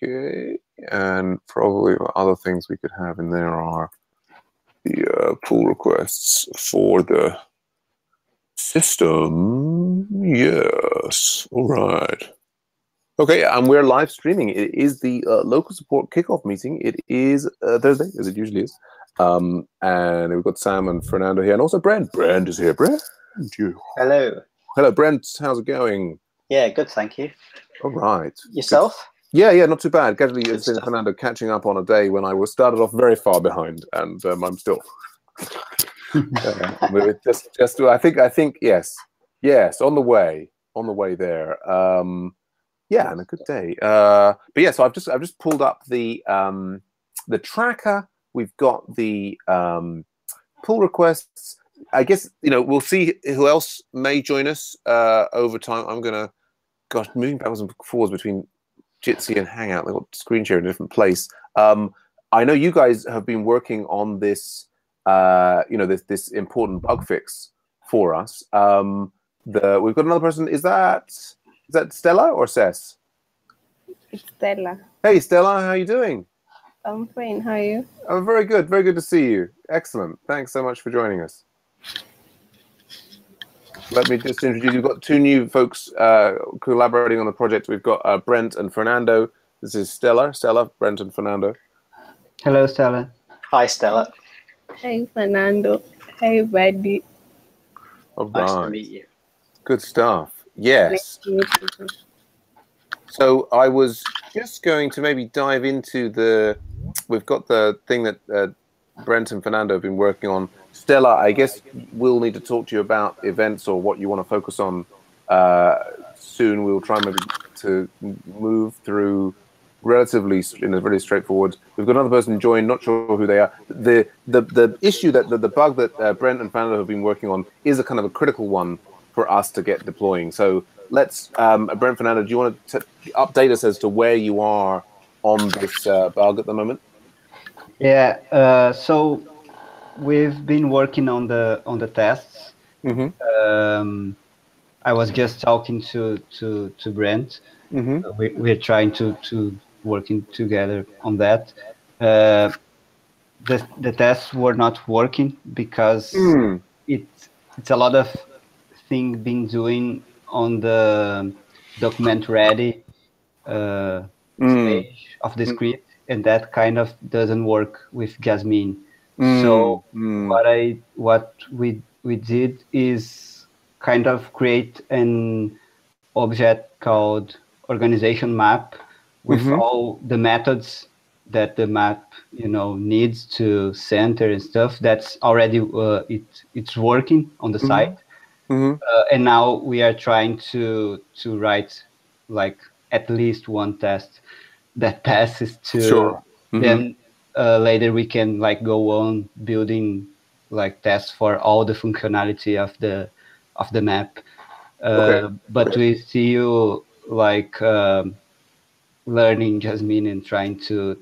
Okay, and probably other things we could have in there are the pull requests for the system. Yes, all right. Okay, and we're live streaming. It is the local support kickoff meeting. It is Thursday, as it usually is. And we've got Sam and Fernando here, and also Brent. Brent is here. Brent, hello. Hello, Brent. How's it going? Yeah, good, thank you. All right. Yourself? Good. Yeah, not too bad. Casually, it's been Fernando catching up on a day when I was started off very far behind, and I'm still. I think yes, on the way there. Yeah, and a good day. But yeah, so I've just pulled up the tracker. We've got the pull requests. I guess we'll see who else may join us over time. I'm gonna, moving backwards and forwards between Jitsi and Hangout. They've got screen share in a different place. I know you guys have been working on this, this important bug fix for us. We've got another person. Is that Stella or Cess? It's Stella. Hey, Stella, how are you doing? I'm fine. How are you? I'm very good. Very good to see you. Excellent. Thanks so much for joining us. Let me just introduce you. We've got two new folks collaborating on the project. We've got Brent and Fernando. This is Stella, Brent, and Fernando. Hello, Stella. Hi, Stella. Hey, Fernando. Hey, buddy. All Nice right. to meet you. Good stuff. Yes. Nice to meet you too. So I was just going to maybe dive into we've got the thing that Brent and Fernando have been working on. Stella, I guess we'll need to talk to you about events or what you want to focus on soon. We'll try maybe to move through relatively in a really straightforward. We've got another person join, not sure who they are. The issue that the bug that Brent and Fernando have been working on is a kind of a critical one for us to get deploying. So let's, Brent, Fernando, do you want to update us as to where you are on this bug at the moment? Yeah, so we've been working on the tests. Mm-hmm. I was just talking to Brent. Mm-hmm. We're trying to working together on that. The tests were not working because it's a lot of thing being doing on the document ready stage of the script, and that kind of doesn't work with Jasmine. So what we did is kind of create an object called organization map with all the methods that the map needs to center and stuff. That's already it's working on the site. And now we are trying to write like at least one test that passes to then later we can like go on building like tests for all the functionality of the map. But we see you like learning Jasmine and trying to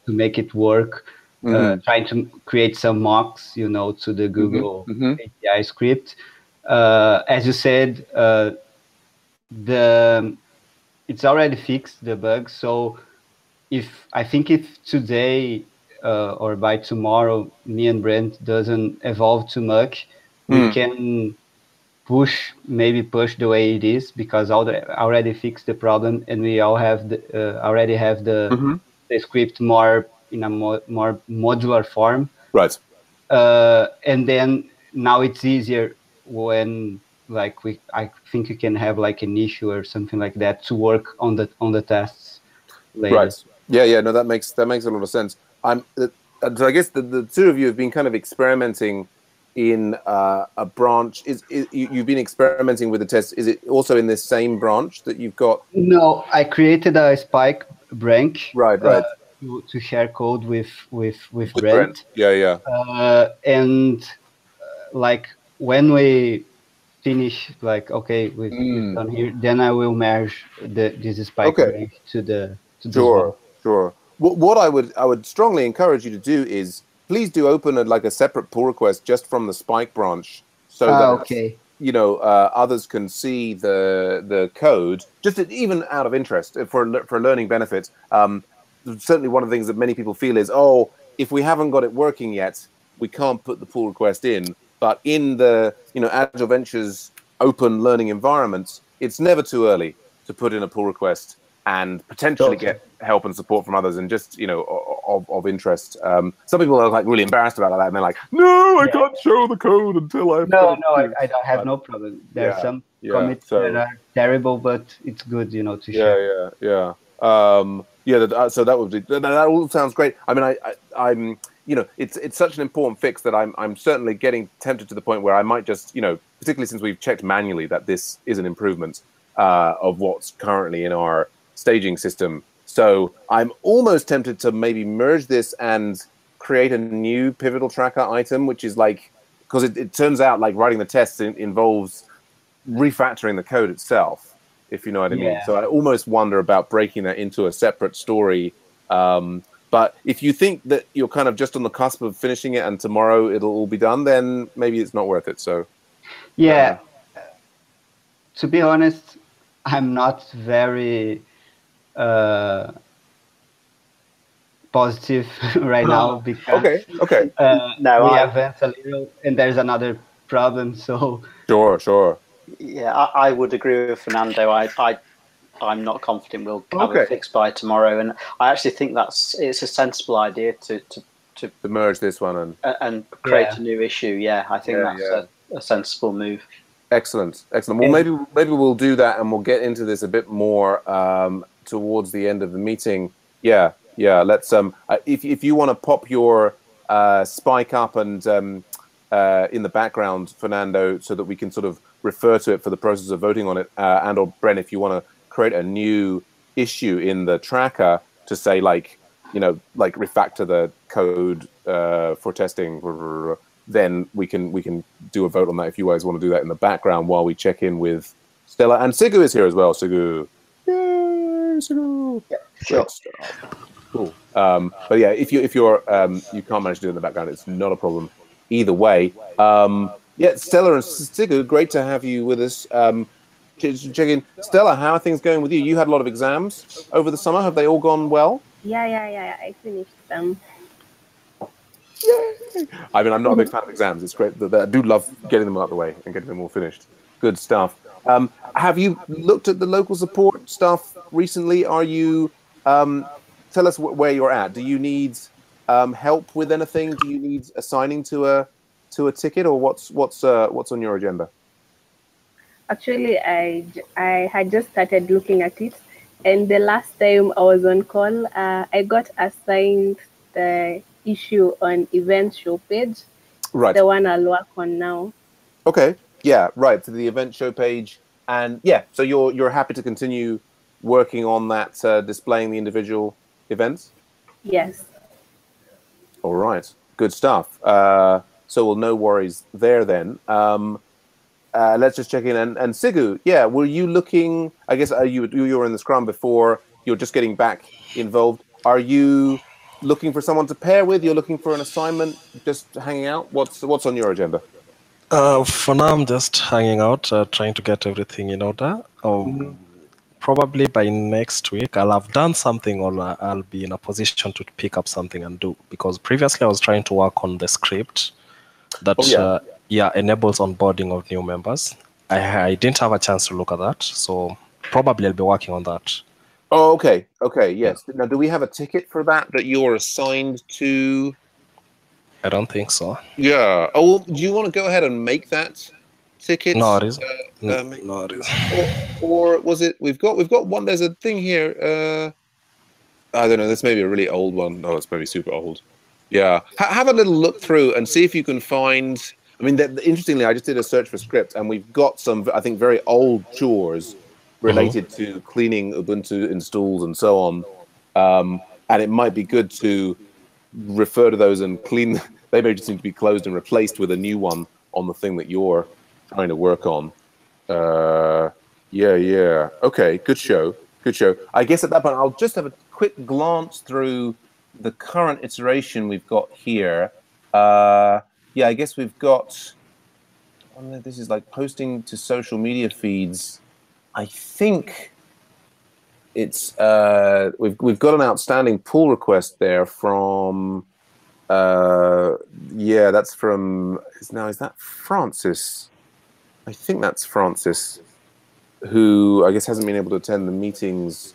make it work, trying to create some mocks to the Google API script. As you said, it's already fixed, the bug. So if today or by tomorrow, me and Brent doesn't evolve too much, we can push the way it is, because already fixed the problem, and we all have already have the script more in a more modular form. Right. And then now it's easier when like I think we can have like an issue or something like that to work on the tests later. Right. Yeah. No, that makes a lot of sense. So I guess the two of you have been kind of experimenting in a branch. You've been experimenting with the test. Is it also in this same branch that you've got? No, I created a Spike branch. Right. To share code with Brent. Yeah. And like when we finish, like we've done here, then I will merge this Spike branch to the Sure. What I would strongly encourage you to do is please do open a separate pull request just from the Spike branch, so others can see the code, just even out of interest for learning benefits. Certainly, one of the things that many people feel is, oh, if we haven't got it working yet, we can't put the pull request in. But in the Agile Ventures open learning environments, it's never too early to put in a pull request and potentially get help and support from others, and just of interest. Some people are like really embarrassed about that, and they're like, "No, I can't show the code until I've." No, I don't have no problem. There are some commits that are terrible, but it's good, to share. So that would be that all sounds great. I mean, I'm it's such an important fix that I'm certainly getting tempted to the point where I might just particularly since we've checked manually that this is an improvement of what's currently in our staging system. So I'm almost tempted to maybe merge this and create a new pivotal tracker item, which is like, because it turns out like writing the tests involves refactoring the code itself, if you know what I mean. So I almost wonder about breaking that into a separate story. But if you think that you're kind of just on the cusp of finishing it and tomorrow it'll all be done, then maybe it's not worth it. So to be honest, I'm not very positive right now because we advanced a little and there's another problem. So sure. Yeah, I would agree with Fernando. I'm not confident we'll have a fix by tomorrow, and I actually think it's a sensible idea to merge this one and create a new issue. Yeah, I think that's a sensible move. Excellent. Well, maybe we'll do that, and we'll get into this a bit more towards the end of the meeting. Yeah. Let's if you want to pop your spike up and in the background, Fernando, so that we can sort of refer to it for the process of voting on it, and or Bren, if you want to create a new issue in the tracker to say like refactor the code for testing, then we can do a vote on that if you guys want to do that in the background while we check in with Stella. And Sigu is here as well. Sigu. Yay, Sigu. Yeah, sure. Cool. But yeah, if you're you can't manage to do it in the background, it's not a problem either way. Stella and Sigu, great to have you with us. Check in. Stella, how are things going with you? You had a lot of exams over the summer. Have they all gone well? Yeah. I finished them. Yay! I mean, I'm not a big fan of exams. It's great. I do love getting them out of the way and getting them all finished. Good stuff. Have you looked at the local support stuff recently? Are you... tell us where you're at. Do you need help with anything? Do you need assigning to a ticket, or what's on your agenda? Actually, I had just started looking at it, and the last time I was on call, I got assigned the issue on event show page. Right. The one I'll work on now. Okay. Yeah. Right. To the event show page, and so you're happy to continue working on that, displaying the individual events? Yes. All right. Good stuff. So no worries there then. Let's just check in. And Sigu, were you looking, I guess you were in the Scrum before, you're just getting back involved. Are you looking for someone to pair with? You're looking for an assignment, just hanging out? What's on your agenda? For now, I'm just hanging out, trying to get everything in order. Probably by next week, I'll have done something, or I'll be in a position to pick up something and do. Because previously, I was trying to work on the script that enables onboarding of new members. I didn't have a chance to look at that, so probably I'll be working on that. Oh, okay. Yes. Now, do we have a ticket for that you're assigned to? I don't think so. Yeah. Oh, well, do you want to go ahead and make that ticket? No, it isn't. No, it isn't. Or was it? We've got one. There's a thing here. I don't know. This may be a really old one. No, it's maybe super old. Yeah. Have a little look through and see if you can find. I mean, interestingly, I just did a search for script, and we've got some, I think, very old chores related to cleaning Ubuntu installs and so on. And it might be good to refer to those and clean. They may just seem to be closed and replaced with a new one on the thing that you're trying to work on. Okay, good show. I guess at that point, I'll just have a quick glance through the current iteration we've got here. I guess we've got... This is like posting to social media feeds. I think it's we've got an outstanding pull request there from yeah, that's from is that Francis? I think that's Francis, who I guess hasn't been able to attend the meetings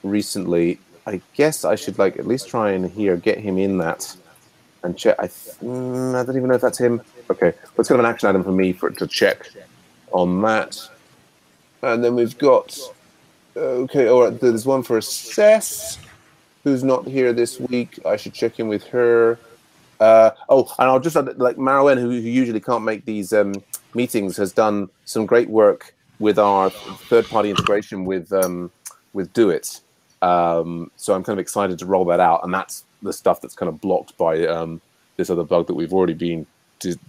recently. I guess I should like at least try and get him in that and check. I don't even know if that's him. Okay, let's get an action item for me to check on that. And then we've got okay. All right, there's one for Cess, who's not here this week. I should check in with her. Oh, and I'll just like Marouane, who usually can't make these meetings, has done some great work with our third-party integration with Do-It. So I'm kind of excited to roll that out, and that's the stuff that's kind of blocked by this other bug that we've already been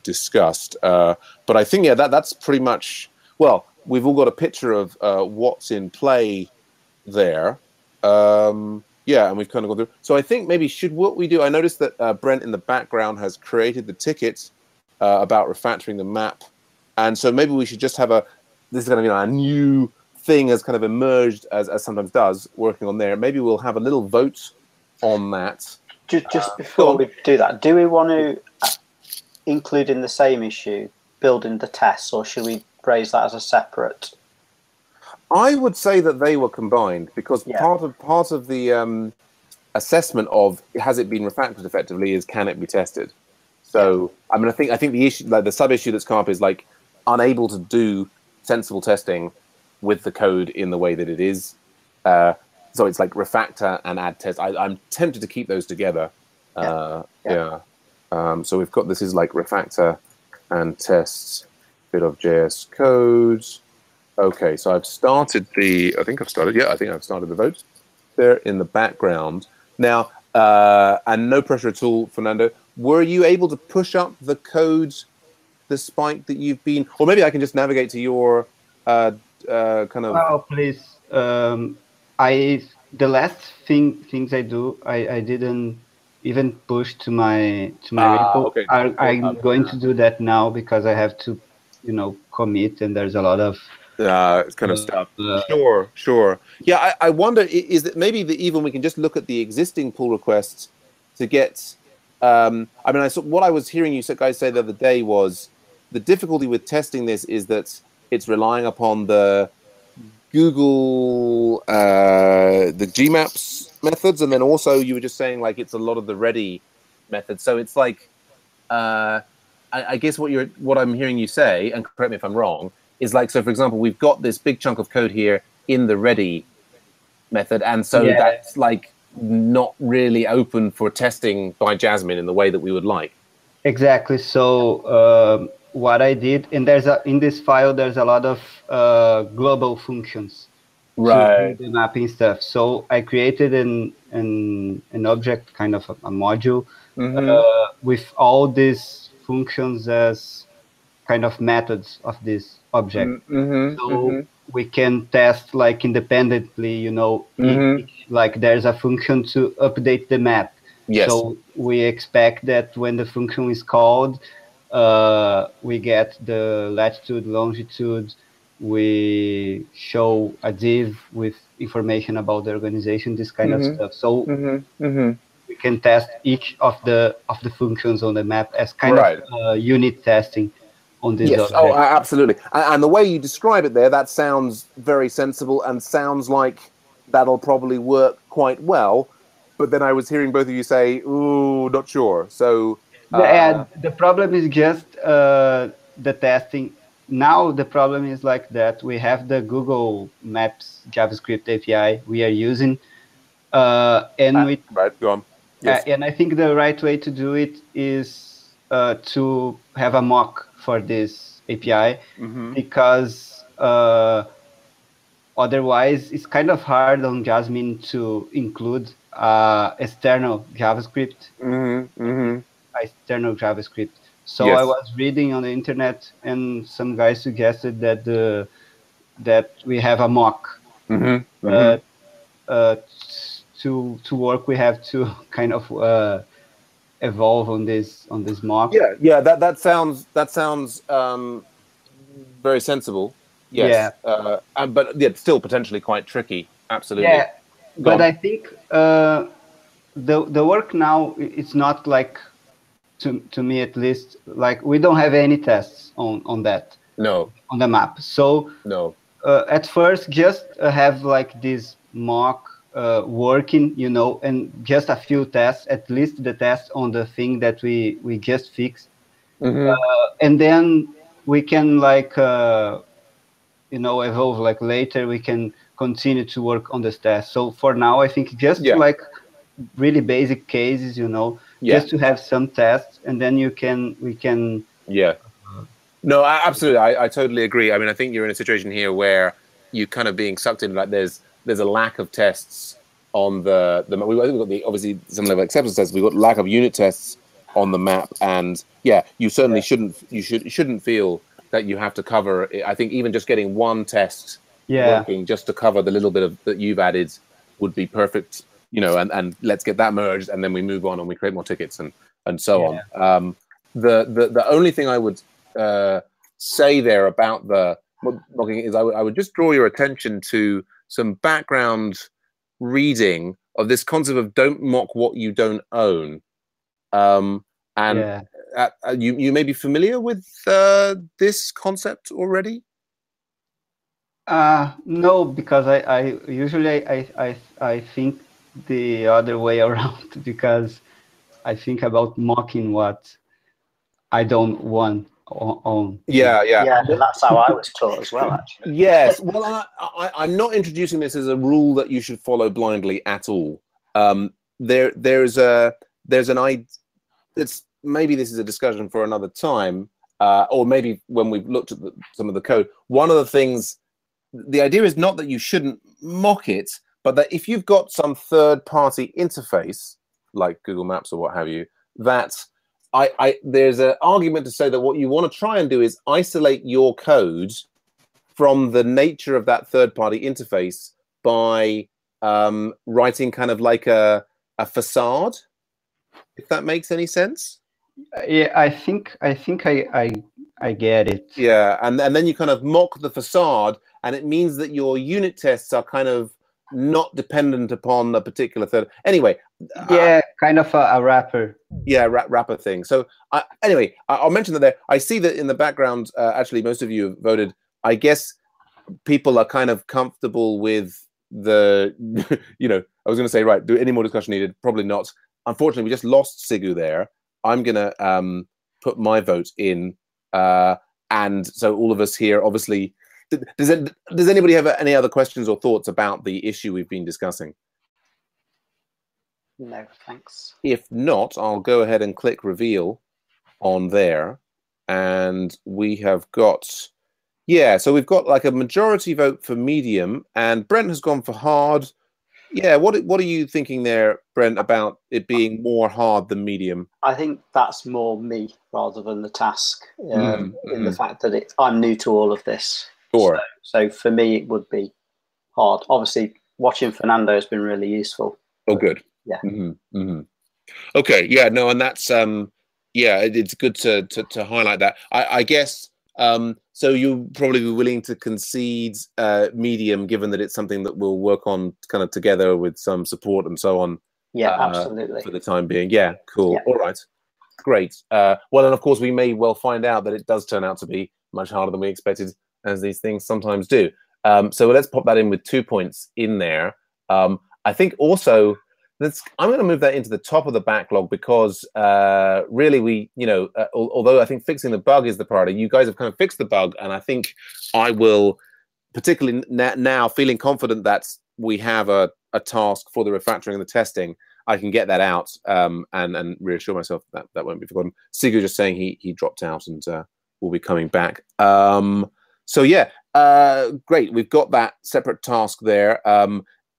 discussed. But I think that's pretty much. Well, we've all got a picture of what's in play there. Yeah, and we've kind of gone through. So I think maybe what we do. I noticed that Brent in the background has created the ticket about refactoring the map, and so maybe we should just have this is going to be a new thing has kind of emerged as sometimes does working on there. Maybe we'll have a little vote on that. Just before we do that, do we want to include in the same issue building the tests, or should we raise that as a separate? I would say that they were combined because part of the assessment of has it been refactored effectively is can it be tested. So I mean, I think the issue, like the sub issue that's come up, is like unable to do sensible testing with the code in the way that it is. So it's like refactor and add test. I'm tempted to keep those together. So we've got this is like refactor and tests bit of JS code. Okay, so I've started the vote there in the background. Now, and no pressure at all, Fernando. Were you able to push up the code despite that you've been, or maybe I can just navigate to your kind of. Oh, please. The last things I do, I didn't even push to my repo. Okay. I'm going to do that now because I have to, commit, and there's a lot of kind of stuff. Sure. Yeah, I wonder, is that maybe even we can just look at the existing pull requests to get. I mean, what I was hearing you guys say the other day was the difficulty with testing this is that it's relying upon the Google, the Gmaps methods, and then also you were just saying like it's a lot of the ready methods. So it's like, I guess what I'm hearing you say, and correct me if I'm wrong, is like, so for example, we've got this big chunk of code here in the ready method, and so that's like not really open for testing by Jasmine in the way that we would like. Exactly. So what I did, and in this file, there's a lot of global functions to do the mapping stuff. So I created an object, kind of a module, with all these functions as kind of methods of this object. We can test like independently, like there's a function to update the map. Yes. So we expect that when the function is called, we get the latitude, longitude, we show a div with information about the organization, this kind of stuff. So we can test each of the functions on the map as kind of unit testing on this object. Oh, absolutely. And the way you describe it there, that sounds very sensible and sounds like that'll probably work quite well. But then I was hearing both of you say, ooh, not sure. So the problem is just the testing. Now the problem is like that we have the Google Maps JavaScript API we are using, and go on. Yes. And I think the right way to do it is to have a mock for this API, because otherwise it's kind of hard on Jasmine to include external JavaScript. External JavaScript. So I was reading on the internet, and some guys suggested that we have a mock. To work, we have to kind of evolve on this mock. Yeah. That sounds very sensible. Yes. Yeah. But yeah, still potentially quite tricky. Absolutely. Yeah, but I think the work now, it's not like, to me at least, like we don't have any tests on that. No. On the map. So no. At first, just have like this mock working, you know, and just a few tests, at least the test on the thing that we just fixed, and then we can like you know, evolve. Like later we can continue to work on this test. So for now, I think just like really basic cases, you know, just to have some tests, and then we can no, absolutely. I totally agree. I mean, I think you're in a situation here where you kind of being sucked in, like there's a lack of tests on the we've got obviously some level of acceptance tests. We've got lack of unit tests on the map, and you certainly shouldn't feel that you have to cover. I think even just getting one test working just to cover the little bit that you've added would be perfect. You know, and let's get that merged, and then we move on and we create more tickets and so on. The only thing I would say there about the mocking is I would just draw your attention to some background reading of this concept of don't mock what you don't own. You may be familiar with this concept already. No, because I usually I think the other way around, because I think about mocking what I don't want on. Yeah, that's how I was taught as well, actually. Yes, well, I'm not introducing this as a rule that you should follow blindly at all. There's an idea. Maybe this is a discussion for another time, or maybe when we've looked at some of the code. One of the things, the idea is not that you shouldn't mock it, but that if you've got some third-party interface like Google Maps or what have you, that there's an argument to say that what you want to try and do is isolate your code from the nature of that third-party interface by writing kind of like a facade, if that makes any sense. Yeah, I think I get it. Yeah, and then you kind of mock the facade, and it means that your unit tests are kind of not dependent upon a particular third. Anyway. Yeah, kind of a wrapper. Yeah, wrapper thing. So anyway, I'll mention that there. I see that in the background, actually, most of you have voted. I guess people are kind of comfortable with the, you know, I was going to say, right, do any more discussion needed? Probably not. Unfortunately, we just lost Sigu there. I'm going to put my vote in. And so all of us here, obviously, does anybody have any other questions or thoughts about the issue we've been discussing? No, thanks. If not, I'll go ahead and click reveal on there. And we have got, so we've got like a majority vote for medium, and Brent has gone for hard. Yeah, what are you thinking there, Brent, about it being more hard than medium? I think that's more me rather than the task, in the fact that I'm new to all of this. Sure. So for me, it would be hard. Obviously, watching Fernando has been really useful. Oh, good. Yeah. Okay. Yeah. No, and that's it's good to highlight that. I guess. So you'll probably be willing to concede medium, given that it's something that we'll work on kind of together with some support and so on. Yeah, absolutely. For the time being. Yeah. Cool. Yeah. All right. Great. Well, and of course, we may well find out that it does turn out to be much harder than we expected, as these things sometimes do. So let's pop that in with 2 points in there. I think also. I'm going to move that into the top of the backlog because really we, although I think fixing the bug is the priority, you guys have kind of fixed the bug, and I think I will, particularly now feeling confident that we have a task for the refactoring and the testing, I can get that out and reassure myself that won't be forgotten. Sigu just saying he dropped out and will be coming back. So yeah, great. We've got that separate task there.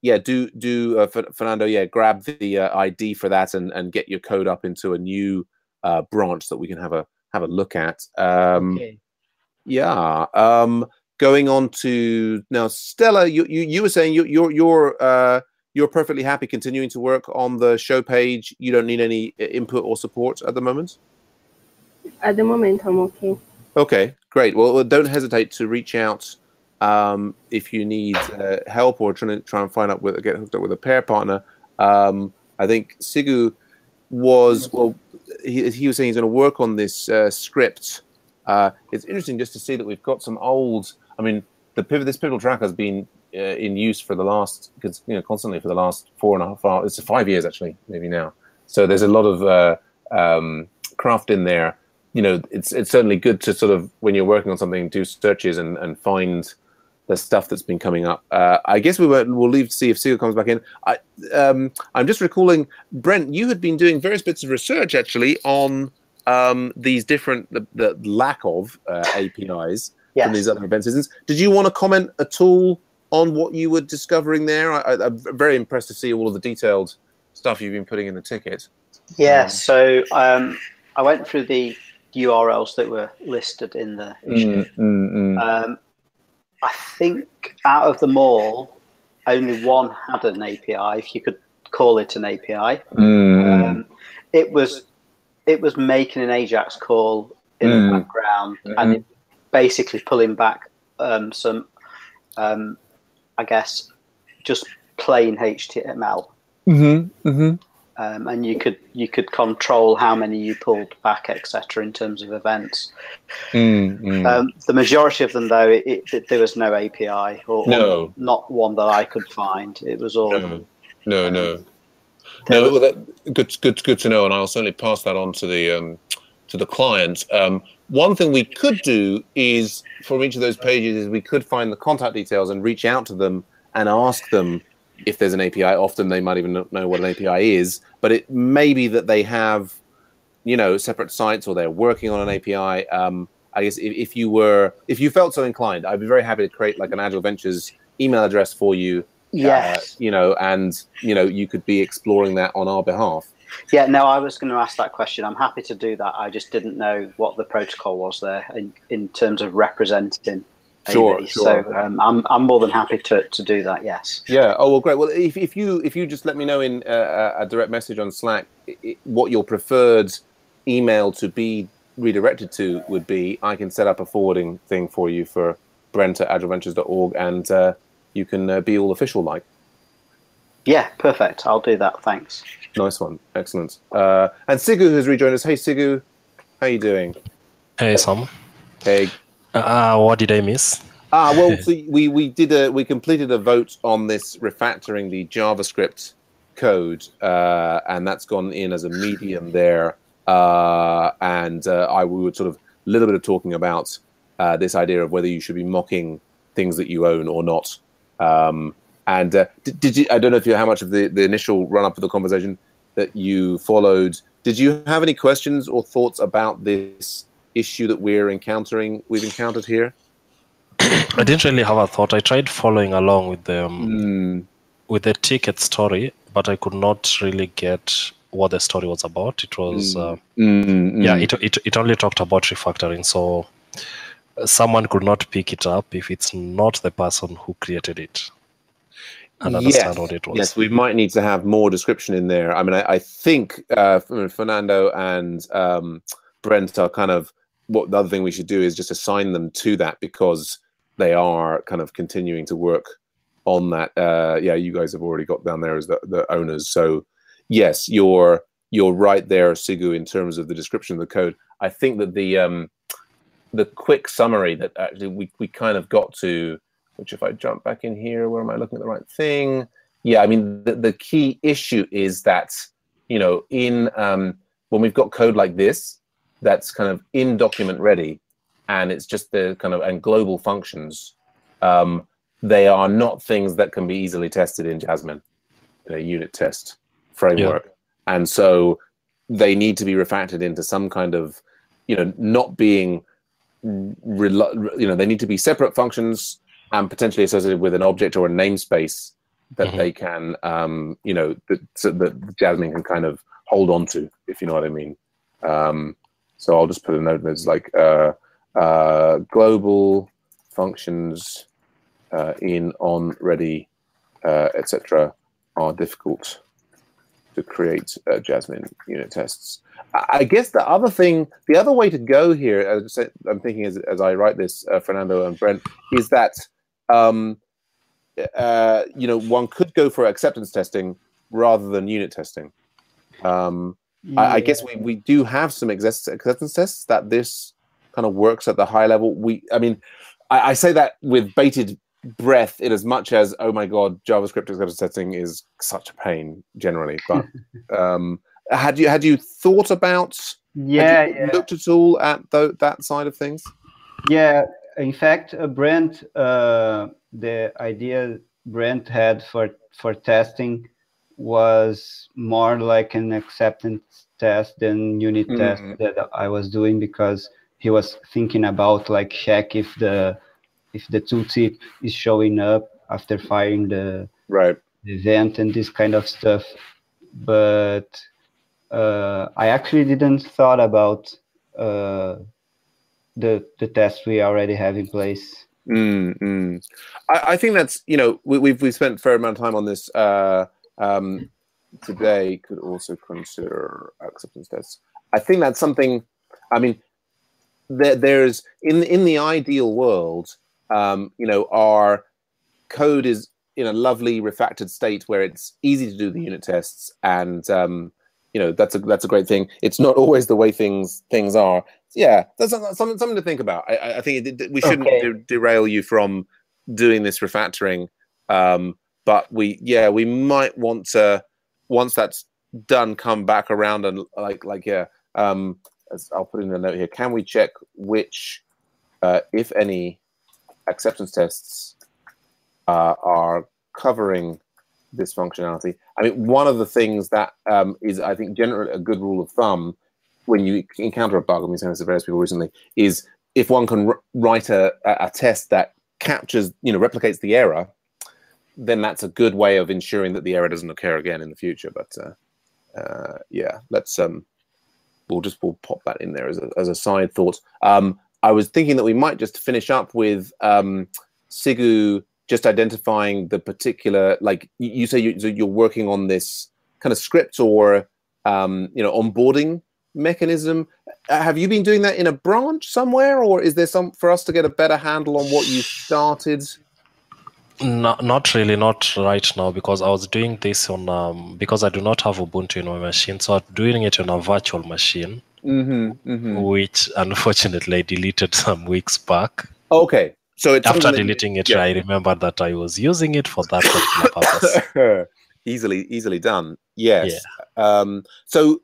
Fernando, grab the ID for that and get your code up into a new branch that we can have a look at. Okay. Going on to now, Stella, you were saying you're you're perfectly happy continuing to work on the show page. You don't need any input or support at the moment? At the moment, I'm okay. Okay, great. Well, don't hesitate to reach out if you need help or try and find out get hooked up with a pair partner. I think Sigu was, well, he was saying he's going to work on this script. It's interesting just to see that we've got some old, I mean, this pivotal track has been in use for the last, constantly for the last 4.5 it's 5 years actually, maybe now. So there's a lot of craft in there. It's certainly good to sort of, when you're working on something, do searches and find the stuff that's been coming up. I guess we'll leave to see if Sigu comes back in. I'm just recalling, Brent, you had been doing various bits of research actually on these different, the lack of APIs from these other event systems. Did you want to comment at all on what you were discovering there? I'm very impressed to see all of the detailed stuff you've been putting in the ticket. Yeah, so I went through the URLs that were listed in the issue. I think out of them all, only one had an API, if you could call it an API. It was making an AJAX call in the background and it basically pulling back some, I guess, just plain HTML. And you could control how many you pulled back, etc., in terms of events. The majority of them, though, there was no API or not one that I could find. It was all no. Well, good to know, and I'll certainly pass that on to the client. One thing we could do is, for each of those pages, is we could find the contact details and reach out to them and ask them if there's an API. Often they might even not know what an API is, but it may be that they have, separate sites or they're working on an API. I guess if you felt so inclined, I'd be very happy to create like an Agile Ventures email address for you. Yes. And you could be exploring that on our behalf. Yeah, no, I was going to ask that question. I'm happy to do that. I just didn't know what the protocol was there in terms of representing. Sure. So I'm more than happy to do that. Yes. Yeah. Oh well, great. Well, if you just let me know in a direct message on Slack what your preferred email to be redirected to would be, I can set up a forwarding thing for you for Brent at agileventures.org, and you can be all official like. Yeah, perfect. I'll do that. Thanks. Nice one. Excellent. And Sigu has rejoined us. Hey, Sigu. How you doing? Hey, Sam. Hey. What did I miss? Well, so we completed a vote on this refactoring the JavaScript code, and that's gone in as a medium there. We were sort of a little bit of talking about this idea of whether you should be mocking things that you own or not. Did you? I don't know how much of the initial run up of the conversation that you followed. Did you have any questions or thoughts about this issue that we've encountered here? I didn't really have a thought. I tried following along with the ticket story, but I could not really get what the story was about. It was it only talked about refactoring, so someone could not pick it up if it's not the person who created it and understand what it was. Yes, we might need to have more description in there. I mean, I think Fernando and Brent are kind of, what the other thing we should do is just assign them to that, because they are kind of continuing to work on that. You guys have already got down there as the owners. So yes, you're right there, Sigu, in terms of the description of the code. I think that the quick summary that actually we kind of got to, which if I jump back in here, where am I looking at the right thing? Yeah, I mean, the key issue is that, when we've got code like this, that's kind of in document ready, and it's just the kind of, and global functions, they are not things that can be easily tested in Jasmine, in a unit test framework. Yeah. And so they need to be refactored into some kind of, not being, they need to be separate functions and potentially associated with an object or a namespace that they can, so that Jasmine can kind of hold on to, if you know what I mean. So I'll just put a note that's like global functions in on ready, etc. are difficult to create Jasmine unit tests. I guess the other way to go here, as I'm thinking as I write this, Fernando and Brent, is that one could go for acceptance testing rather than unit testing. I guess we do have some acceptance tests that this kind of works at the high level. I say that with bated breath, in as much as, oh my god, JavaScript acceptance testing is such a pain generally. But had you thought about? Looked at all at that side of things? Yeah, in fact, Brent, the idea Brent had for testing was more like an acceptance test than unit test that I was doing, because he was thinking about like check if the tooltip is showing up after firing the event and this kind of stuff. But I actually didn't thought about the test we already have in place. I think that's, we've spent a fair amount of time on this today. Could also consider acceptance tests. I think that's something. I mean, there's in the ideal world, our code is in a lovely refactored state where it's easy to do the unit tests, and that's a great thing. It's not always the way things are. Yeah, that's something to think about. I think we shouldn't derail you from doing this refactoring, but we might want to, once that's done, come back around and as I'll put in a note here. Can we check which, if any, acceptance tests are covering this functionality? I mean, one of the things that is, I think, generally a good rule of thumb when you encounter a bug, and we've seen this to various people recently, is if one can write a test that captures, replicates the error, then that's a good way of ensuring that the error doesn't occur again in the future. But let's we'll pop that in there as a side thought. I was thinking that we might just finish up with Sigu just identifying the particular, like you say you're working on this kind of script or onboarding mechanism. Have you been doing that in a branch somewhere, or is there some for us to get a better handle on what you started? Not really, not right now, because I was doing this on because I do not have Ubuntu in my machine, so I'm doing it on a virtual machine, which unfortunately I deleted some weeks back. Okay, so it's after deleting it, I remembered that I was using it for that particular purpose. Easily done. Yes. Yeah. So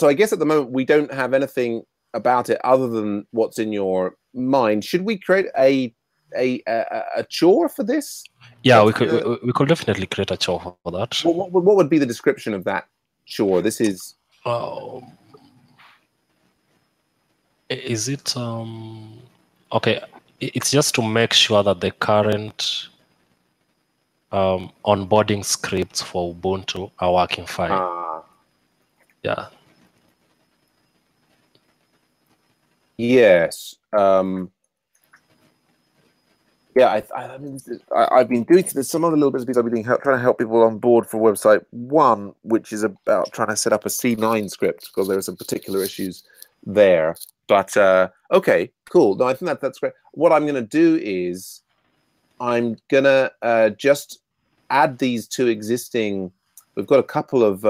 I guess at the moment we don't have anything about it other than what's in your mind. Should we create a chore for this? Yeah, we could definitely create a chore for that. What would be the description of that chore? This is. Is it okay? It's just to make sure that the current onboarding scripts for Ubuntu are working fine. Yeah. Yes. Yeah, I've been doing there's some other little bits of pieces I've been trying to help people on board for website 1, which is about trying to set up a C9 script because there are some particular issues there. But okay, cool. No, I think that's great. What I'm going to do is I'm going to just add these two existing. We've got a couple of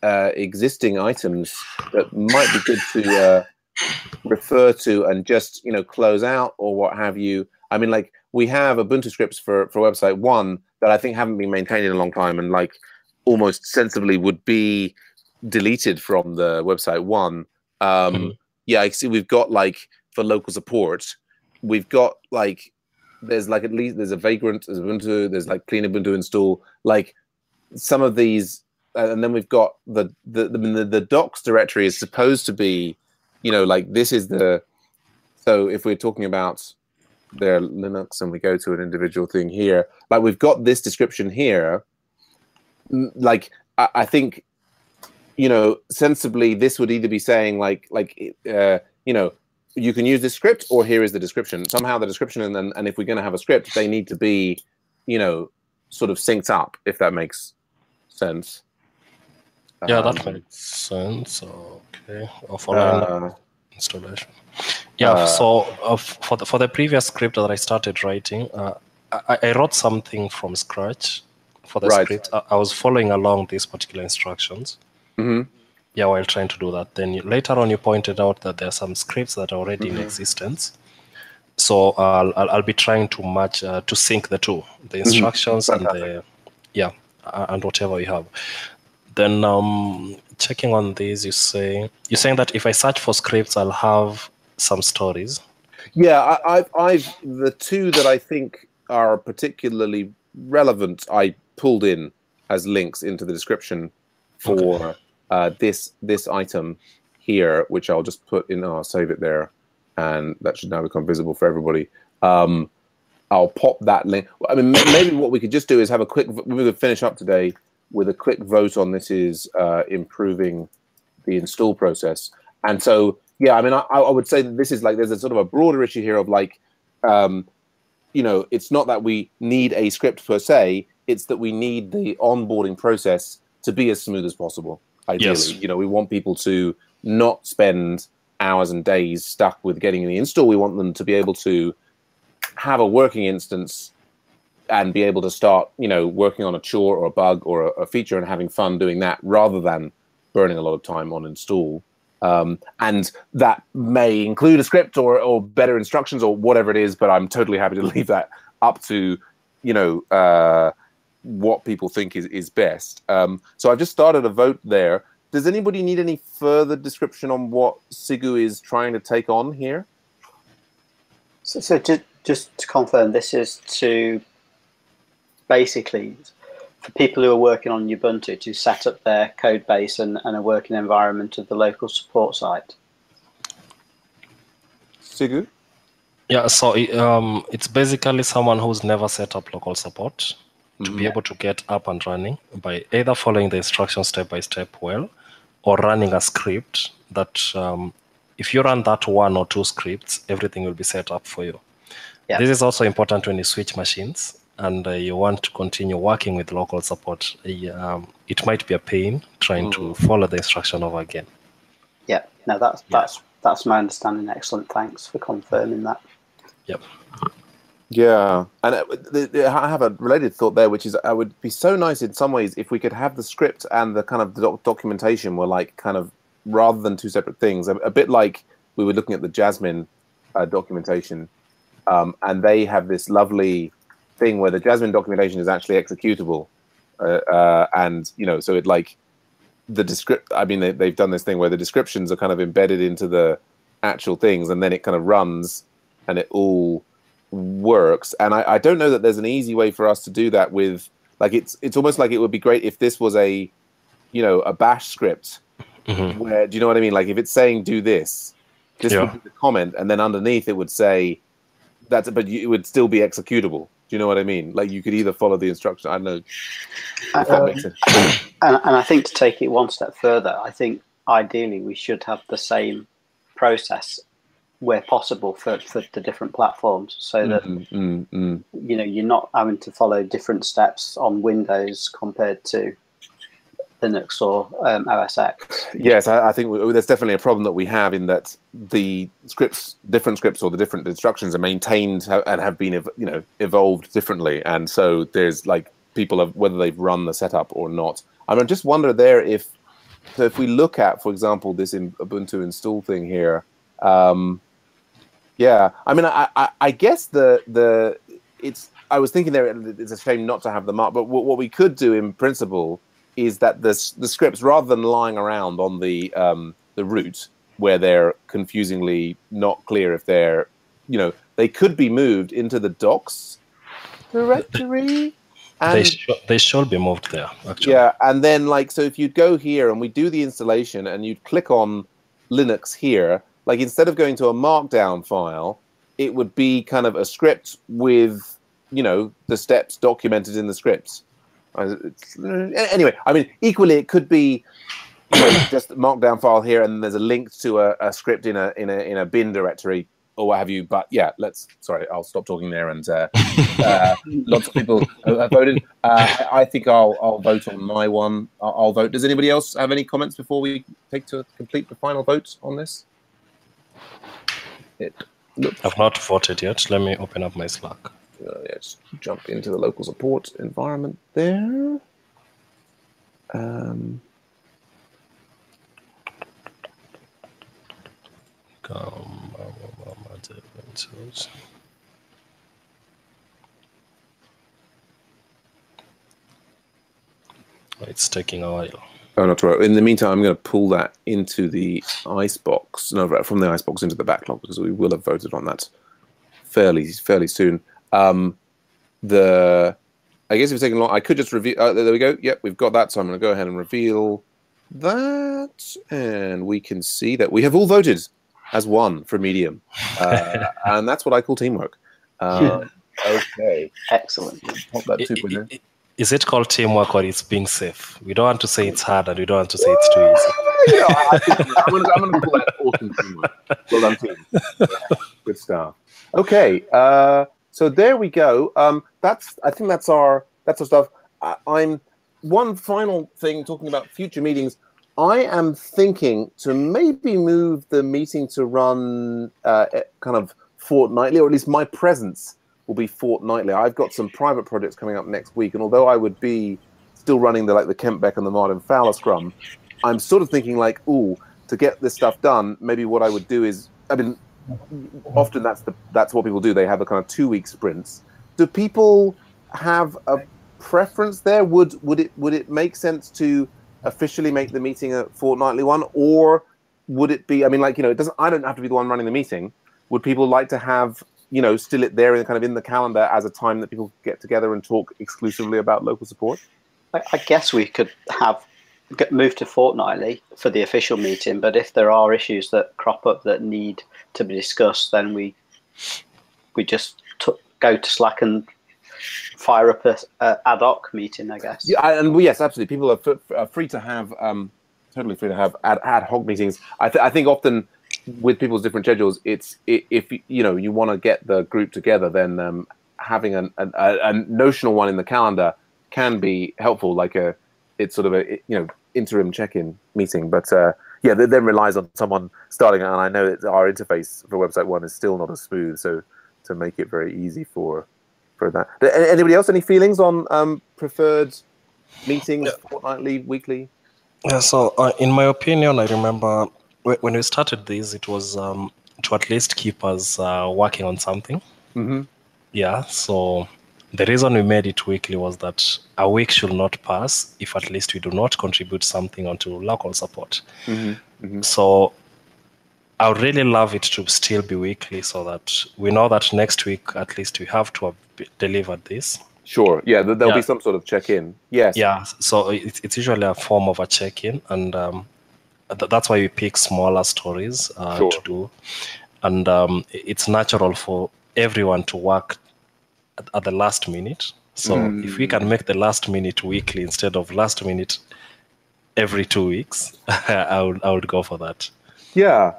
existing items that might be good to refer to and just close out or what have you. I mean, like we have Ubuntu scripts for website 1 that I think haven't been maintained in a long time and like almost sensibly would be deleted from the website 1. Yeah, I see. We've got like for local support, we've got like there's like at least there's a Vagrant, there's Ubuntu, there's like clean Ubuntu install, like some of these, and then we've got the docs directory is supposed to be, like this is the. So if we're talking about their Linux and we go to an individual thing here, like we've got this description here, like I think. Sensibly, this would either be saying you can use this script, or here is the description. Somehow the description, and if we're going to have a script, they need to be, sort of synced up, if that makes sense. Yeah, that makes sense. Okay, following installation. Yeah. So for the previous script that I started writing, I wrote something from scratch for the script. I was following along these particular instructions. Yeah, while trying to do that. Then later on, you pointed out that there are some scripts that are already in existence. So I'll be trying to match to sync the two, the instructions and the and whatever we have. Then checking on these, you're saying that if I search for scripts, I'll have some stories. Yeah, I've the two that I think are particularly relevant, I pulled in as links into the description for this item here, which I'll just put in. I'll save it there, and that should now become visible for everybody. I'll pop that link. I mean, maybe what we could just do is have a quick. We could finish up today with a quick vote on this is improving the install process. And so, yeah, I mean, I would say that this is like, there's a sort of a broader issue here of like, you know, it's not that we need a script per se, it's that we need the onboarding process to be as smooth as possible, ideally. Yes. You know, we want people to not spend hours and days stuck with getting the install. We want them to be able to have a working instance and be able to start, you know, working on a chore or a bug or a feature and having fun doing that rather than burning a lot of time on install. And that may include a script or better instructions or whatever it is, but I'm totally happy to leave that up to, you know, what people think is best. So I've just started a vote there. Does anybody need any further description on what Sigu is trying to take on here? So just to confirm, this is to basically for people who are working on Ubuntu to set up their code base and a working environment of the local support site. Sigu? Yeah, so it's basically someone who's never set up local support to be able to get up and running by either following the instructions step by step well or running a script that if you run that one or two scripts, everything will be set up for you. Yeah. This is also important when you switch machines and you want to continue working with local support. It might be a pain trying to follow the instruction over again. Yeah, no, that's my understanding. Excellent, thanks for confirming that. Yep. Yeah, and I have a related thought there, which is it would be so nice in some ways if we could have the script and the kind of documentation were like kind of rather than two separate things, a bit like we were looking at the Jasmine documentation, and they have this lovely thing where the Jasmine documentation is actually executable, and you know, so it like the I mean, they've done this thing where the descriptions are kind of embedded into the actual things, and then it kind of runs, and it all works. And I don't know that there's an easy way for us to do that with like it's almost like it would be great if this was a, you know, a bash script where, do you know what I mean? Like if it's saying do this would be the comment, and then underneath it would say that's, but it would still be executable. Do you know what I mean? Like you could either follow the instruction. I don't know if that makes sense. And I think to take it one step further, I think ideally we should have the same process where possible for the different platforms, so that you know, you're not having to follow different steps on Windows compared to Linux or OS X. Yes, I think there's definitely a problem that we have in that the different scripts or the different instructions are maintained and have been, you know, evolved differently, and so there's like people have, whether they've run the setup or not. I mean, I just wonder there if we look at, for example, this Ubuntu install thing here. Yeah, I mean, I guess I was thinking there it's a shame not to have the mark, but what we could do in principle is that the scripts, rather than lying around on the root where they're confusingly not clear if they're, you know, they could be moved into the docs directory. And they should be moved there, actually. Yeah, and then like, so if you'd go here and we do the installation and you'd click on Linux here, like instead of going to a markdown file, it would be kind of a script with, you know, the steps documented in the scripts. Anyway, I mean, equally it could be, you know, just a markdown file here, and there's a link to a script in a bin directory or what have you. But yeah, sorry, I'll stop talking there. And lots of people have voted. I think I'll vote on my one. I'll vote. Does anybody else have any comments before we take to complete the final vote on this? I've not voted yet. Let me open up my Slack. Let's jump into the local support environment there. It's taking a while. Oh, not to worry. In the meantime, I'm going to pull that into the icebox. No, from the icebox into the backlog, because we will have voted on that fairly soon. I guess if it's taking long, I could just reveal. There we go. Yep, we've got that. So I'm going to go ahead and reveal that, and we can see that we have all voted as one for medium, and that's what I call teamwork. Okay, excellent. Pop that 2.0. Is it called teamwork, or it's being safe? We don't want to say it's hard, and we don't want to say it's too easy. I'm going to call that awesome teamwork. Well done, team. Good stuff. Okay, so there we go. I think that's our stuff. I'm one final thing talking about future meetings. I am thinking to maybe move the meeting to run kind of fortnightly, or at least my presence will be fortnightly. I've got some private projects coming up next week, and although I would be still running the Kempbeck and the Martin Fowler Scrum, I'm sort of thinking like, ooh, to get this stuff done, maybe what I would do is, I mean, often that's what people do. They have a kind of 2-week sprints. Do people have a preference there? Would it make sense to officially make the meeting a fortnightly one, or would it be? I mean, like, it doesn't. I don't have to be the one running the meeting. Would people like to have still it there in the calendar as a time that people get together and talk exclusively about local support? I guess we could move to fortnightly for the official meeting, but if there are issues that crop up that need to be discussed, then we just go to Slack and fire up a ad hoc meeting, I guess. Yeah, and yes, absolutely. People are free to have totally free to have ad hoc meetings. I think often with people's different schedules, if you want to get the group together, then having a notional one in the calendar can be helpful. It's sort of a interim check-in meeting, but that then relies on someone starting. And I know that our interface for Website One is still not as smooth, so to make it very easy for that. Anybody else? Any feelings on preferred meetings, fortnightly, weekly? Yeah. So in my opinion, I remember when we started this, it was to at least keep us working on something. Mm-hmm. Yeah. So the reason we made it weekly was that a week should not pass if at least we do not contribute something onto local support. Mm-hmm. Mm-hmm. So I would really love it to still be weekly, so that we know that next week at least we have to have delivered this. Sure. Yeah, there'll be some sort of check-in. Yes. Yeah. So it's usually a form of a check-in, and that's why we pick smaller stories Sure. to do, and it's natural for everyone to work at the last minute. So if we can make the last minute weekly instead of last minute every 2 weeks, I would go for that. Yeah.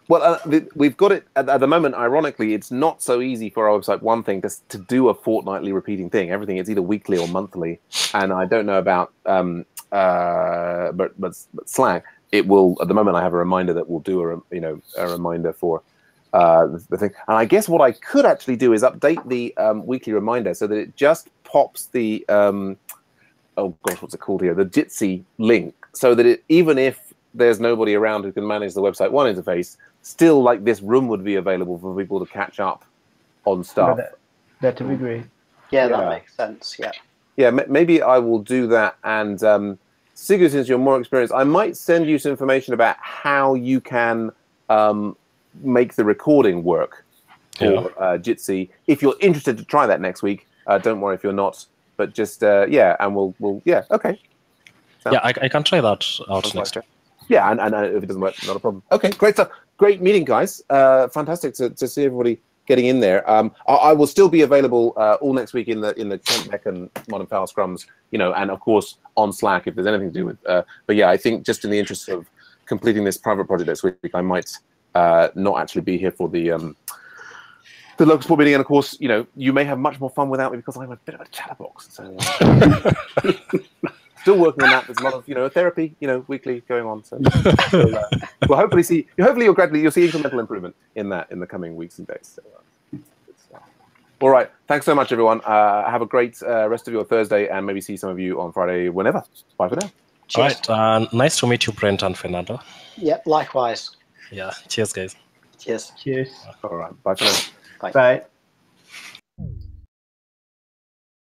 Well, we've got it at the moment. Ironically, it's not so easy for our Website One thing to do a fortnightly repeating thing. Everything is either weekly or monthly, and I don't know about but Slack. It will, at the moment, I have a reminder that will do a reminder for the thing. And I guess what I could actually do is update the weekly reminder so that it just pops the oh gosh, what's it called here? The Jitsi link, so that even if there's nobody around who can manage the Website One interface, still this room would be available for people to catch up on stuff. That would be great. Yeah, that makes sense. Yeah. Yeah, maybe I will do that. And Sigurd, since you're more experienced, I might send you some information about how you can make the recording work for Jitsi. If you're interested to try that next week, don't worry if you're not. But just and we'll okay. I can try that out next week. Yeah, and if it doesn't work, not a problem. Okay, great stuff. Great meeting, guys. Fantastic to see everybody getting in there. I will still be available all next week in the Kempbeck and Modern Foul Scrums, and of course on Slack if there's anything to do with. But yeah, I think just in the interest of completing this private project next week, I might not actually be here for the the local support meeting, and of course, you know, you may have much more fun without me because I'm a bit of a chatterbox. So, still working on that. There's a lot of, you know, therapy, you know, weekly going on. So, we'll hopefully see. Hopefully, you'll see incremental improvement in that in the coming weeks and days. So, all right. Thanks so much, everyone. Have a great rest of your Thursday, and maybe see some of you on Friday whenever. Bye for now. Cheers. All right. Nice to meet you, Brent and Fernando. Yep. Likewise. Yeah. Cheers, guys. Cheers. Cheers. All right. Bye for now. Bye. Bye.